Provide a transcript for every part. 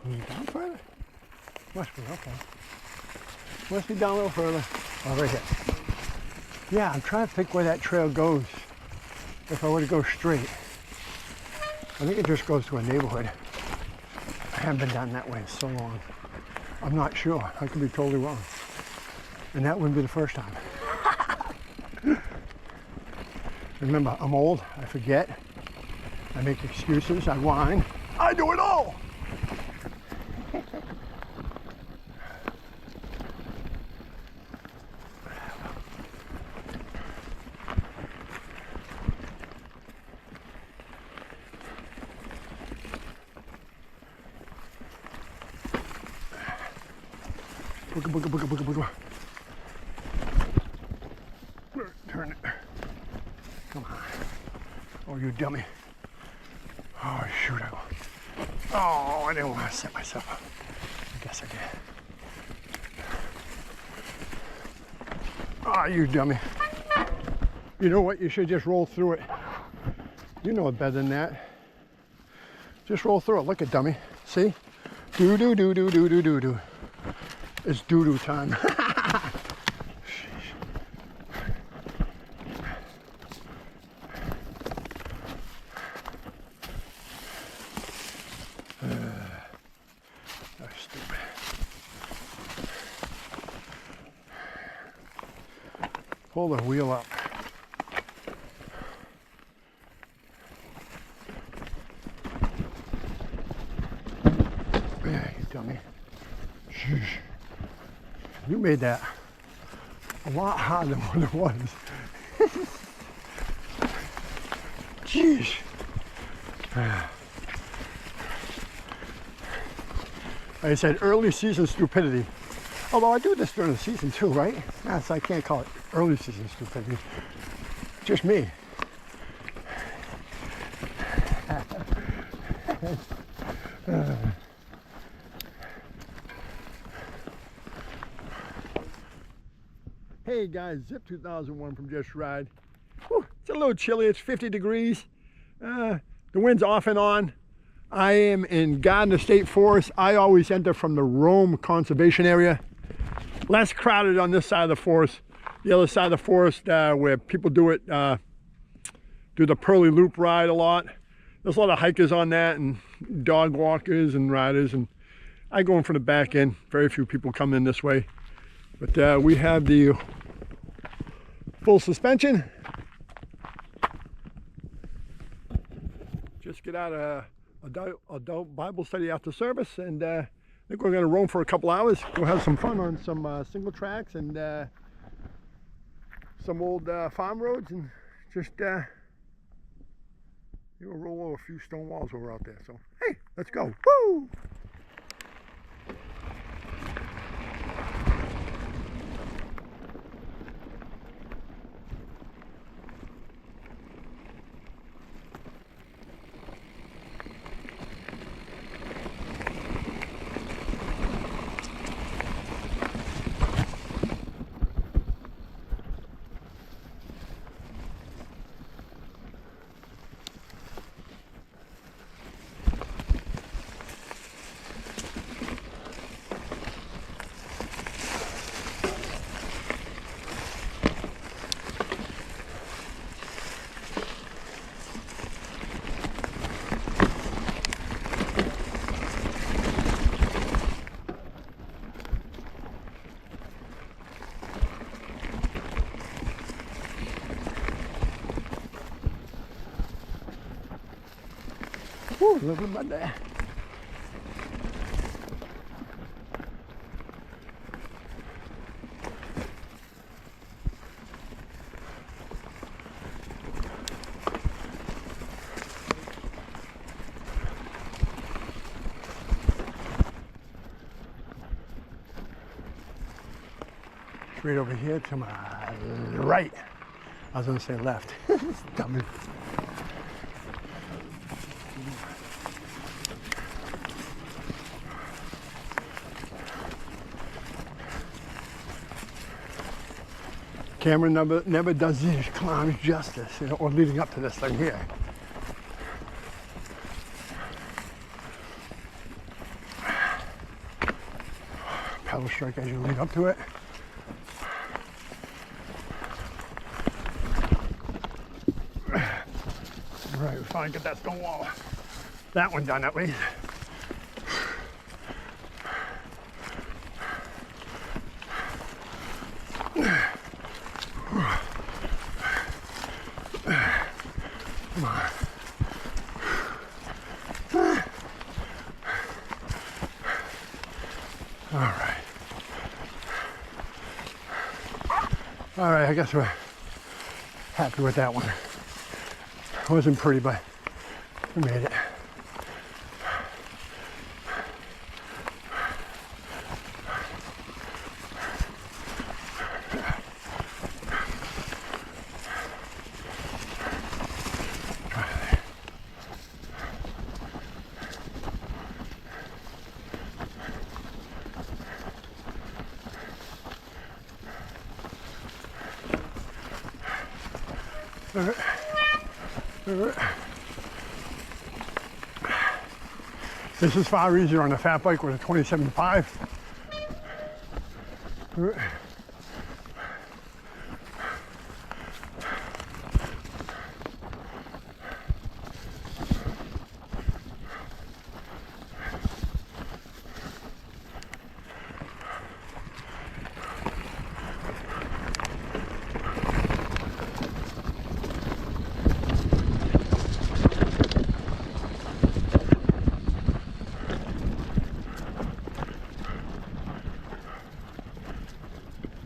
Down further? Must be, okay. Must be down a little further. Oh, right here. Yeah, I'm trying to think where that trail goes. If I were to go straight. I think it just goes to a neighborhood. I haven't been down that way in so long. I'm not sure. I could be totally wrong. And that wouldn't be the first time. Remember, I'm old. I forget. I make excuses. I whine. I do it all! Booga, booga, booga, booga, booga. Turn it. Come on. Oh, you dummy. Oh, shoot. Oh, I didn't want to set myself up. I guess I did. Oh, you dummy. You know what? You should just roll through it. You know it better than that. Just roll through it. Look at dummy. See? Do, do, do, do, do, do, do, do. It's doo-doo time. That's stupid. Pull the wheel up. Yeah, you dummy. Sheesh. You made that a lot harder than what it was. Jeez. Like I said, early season stupidity. Although I do this during the season too, right? So I can't call it early season stupidity. Just me. Hey guys, Zip 2001 from Just Ride. Whew, it's a little chilly, it's 50 degrees. The wind's off and on. I am in Gardner State Forest. I always enter from the Rome Conservation Area. Less crowded on this side of the forest. The other side of the forest where people do it, do the Pearly Loop ride a lot. There's a lot of hikers on that and dog walkers and riders. And I go in from the back end. Very few people come in this way. But we have the full suspension. Just get out of adult Bible study after service, and I think we're going to roam for a couple hours. Go have some fun on some single tracks and some old farm roads, and just we'll roll over a few stone walls over out there. So hey, let's go! Woo! Woo, a little bit of mud there. Straight over here to my right. I was going to say left. Dummy. Camera never does these clowns justice, you know, or leading up to this thing here. pedal strike as you lead up to it. All right, we finally get that stone wall. That one done at least. Come on. All right, I guess we're happy with that one. It wasn't pretty, but we made it. All right. All right. This is far easier on a fat bike with a 27.5. All right.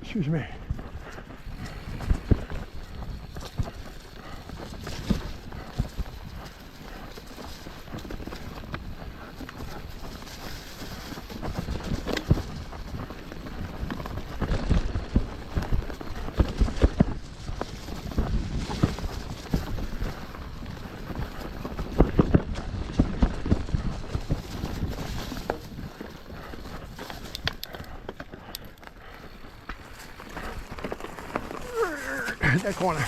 Excuse me. That corner.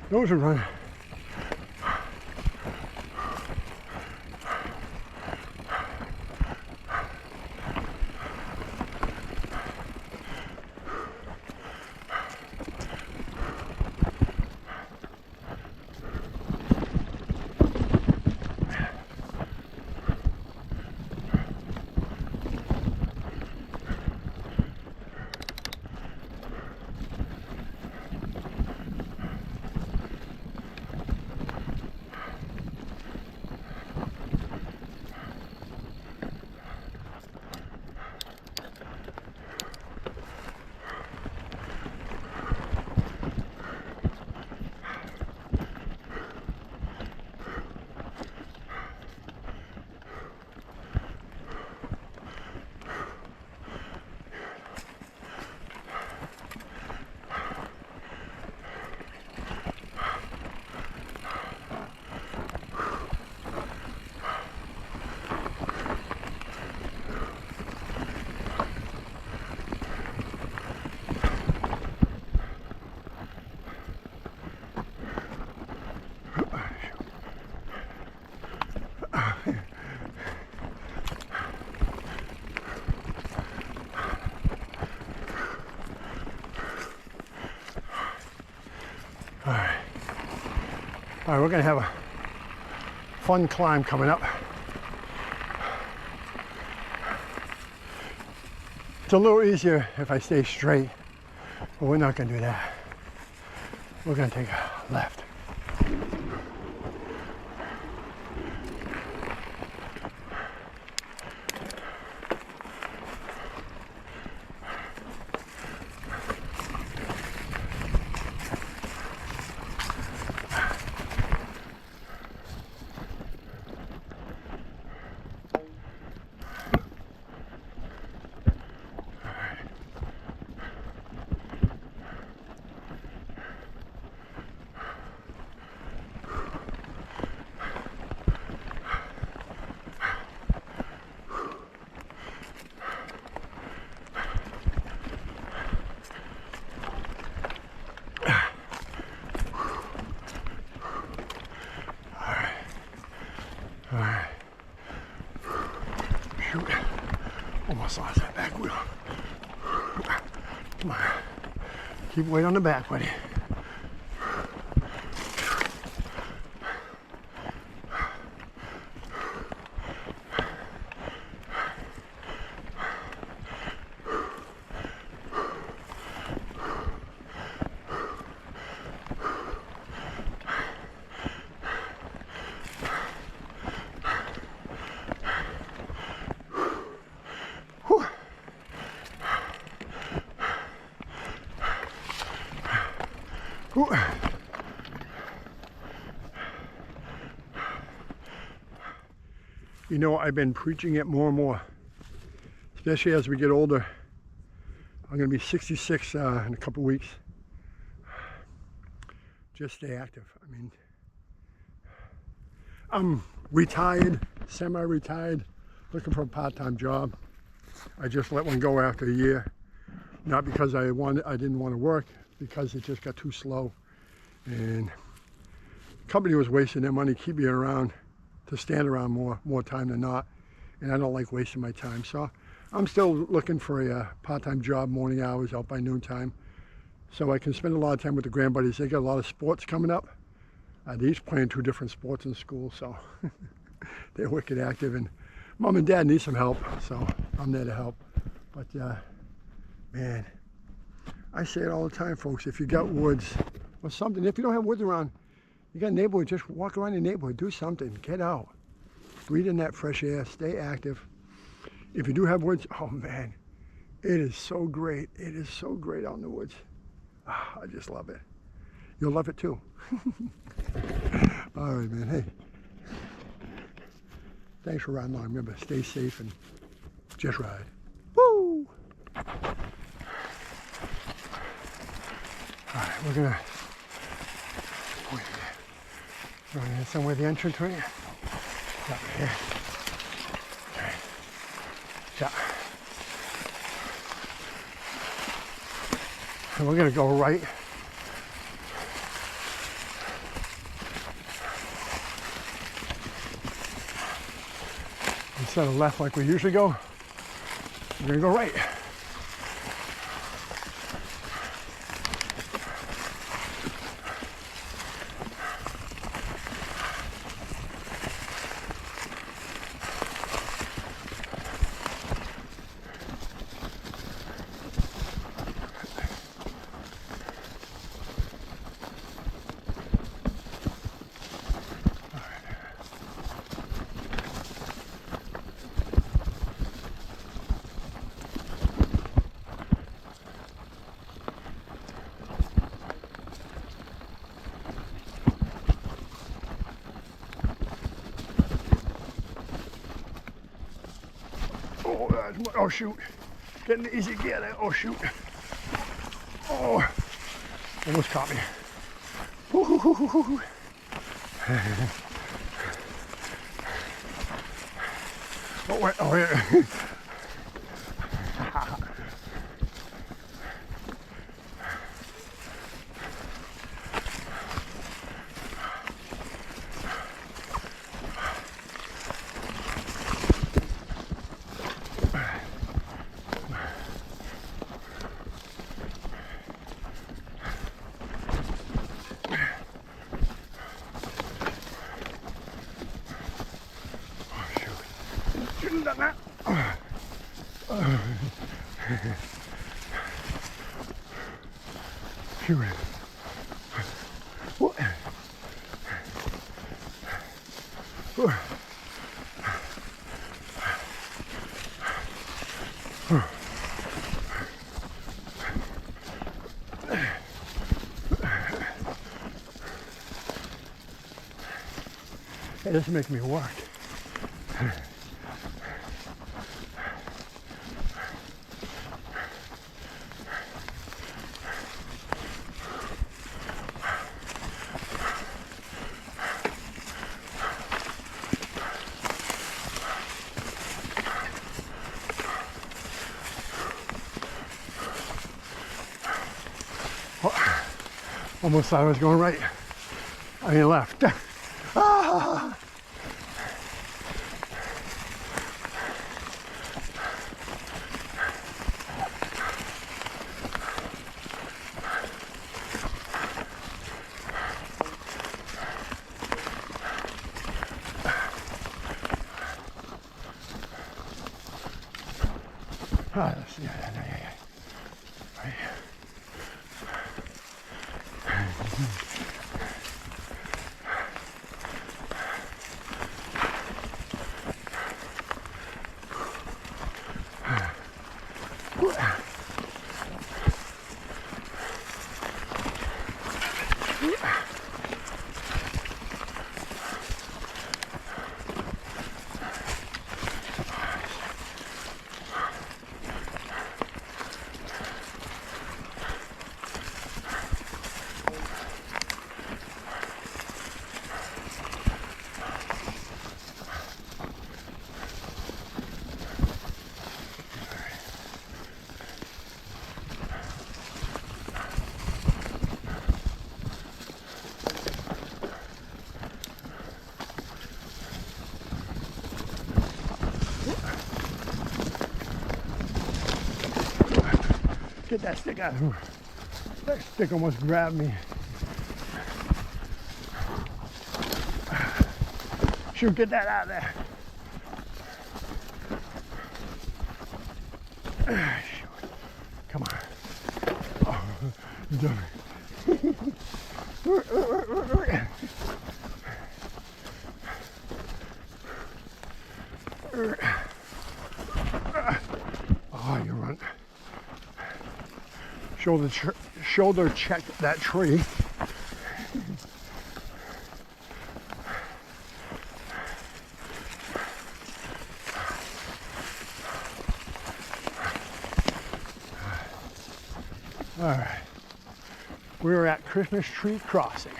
Those are running. All right, we're gonna have a fun climb coming up. It's a little easier if I stay straight, but we're not gonna do that. We're gonna take a left. Come on. Keep weight on the back, buddy. You know, I've been preaching it more and more, especially as we get older. I'm going to be 66 in a couple weeks. Just stay active. I mean, I'm retired, semi-retired, looking for a part-time job. I just let one go after a year. Not because I didn't want to work, because it just got too slow. And the company was wasting their money keeping me around to stand around more time than not. And I don't like wasting my time. So I'm still looking for a part-time job, morning hours, out by noontime. So I can spend a lot of time with the grandbuddies. They got a lot of sports coming up. They each playing 2 different sports in school, so they're wicked active. And Mom and Dad need some help, so I'm there to help. But man, I say it all the time, folks. If you got woods or something, if you don't have woods around, you got a neighborhood, just walk around your neighborhood, do something, get out, breathe in that fresh air, stay active. If you do have woods, oh man, it is so great. It is so great out in the woods. I just love it. You'll love it too. All right, man. Hey, thanks for riding along. Remember, stay safe and just ride. Woo! All right, we're gonna run in somewhere the entrance right here. Right here. Okay. Yeah. And we're gonna go right. Instead of left like we usually go, we're gonna go right. Oh shoot, getting the easy gear there. Oh shoot. Oh, almost caught me. Oh wait, oh yeah. Shouldn't have done that. What? Hey, this is making me work. Almost thought I was going right. I mean left. Ah! Yeah. Right. Get that stick out of here. That stick almost grabbed me. Shoot, get that out of there. Shoot. Come on. Oh, you done it. Oh, you run. Shoulder check that tree. All right, we're at Christmas Tree Crossing.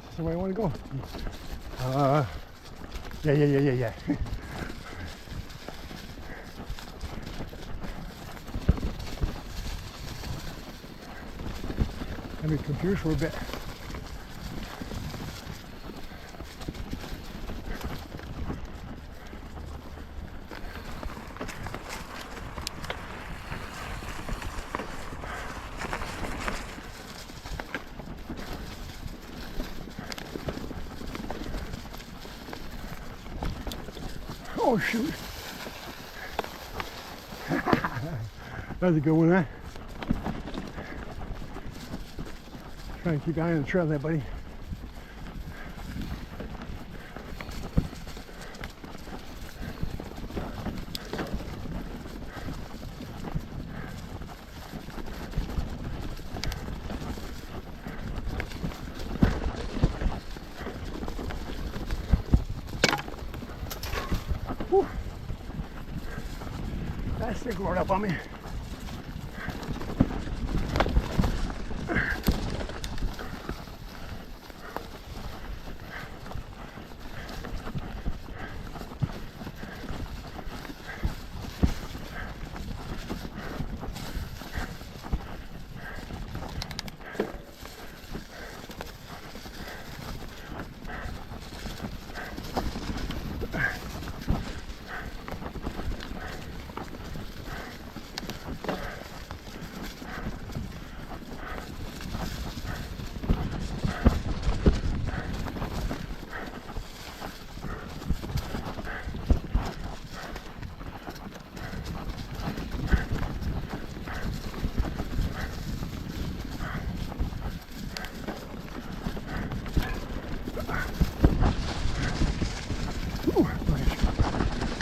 That's the way I want to go. Yeah. I've been confused for a bit. Oh shoot. That's a good one, huh? Trying to keep your eye on the trail there, buddy. Whew. That stick rolled up on me.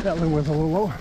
That one was a little low.